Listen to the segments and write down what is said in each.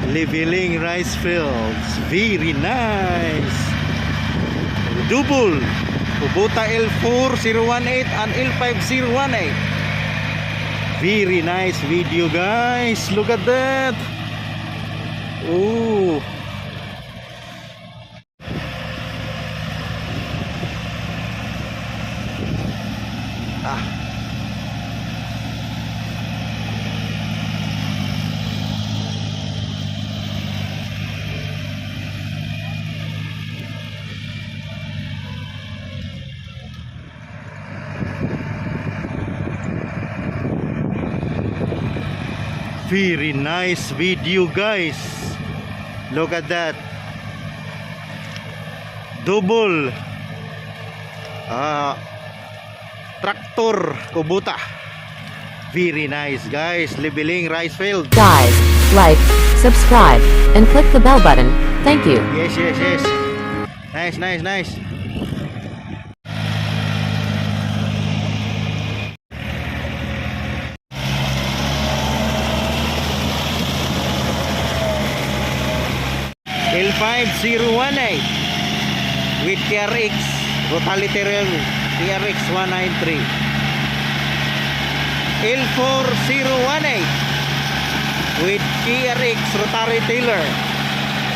Leveling rice fields. Very nice. Double. Kubota L4018 and L5018. Very nice video, guys. Look at that. Oh. Very nice video, guys. Look at that. Double tractor Kubota. Very nice, guys. Leveling rice field. Guys, like, subscribe, and click the bell button. Thank you. Yes. Nice. L5018 with TRX Rotalitarian TRX 193. L4018 with TRX Rotary Taylor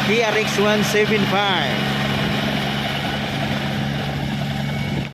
TRX 175.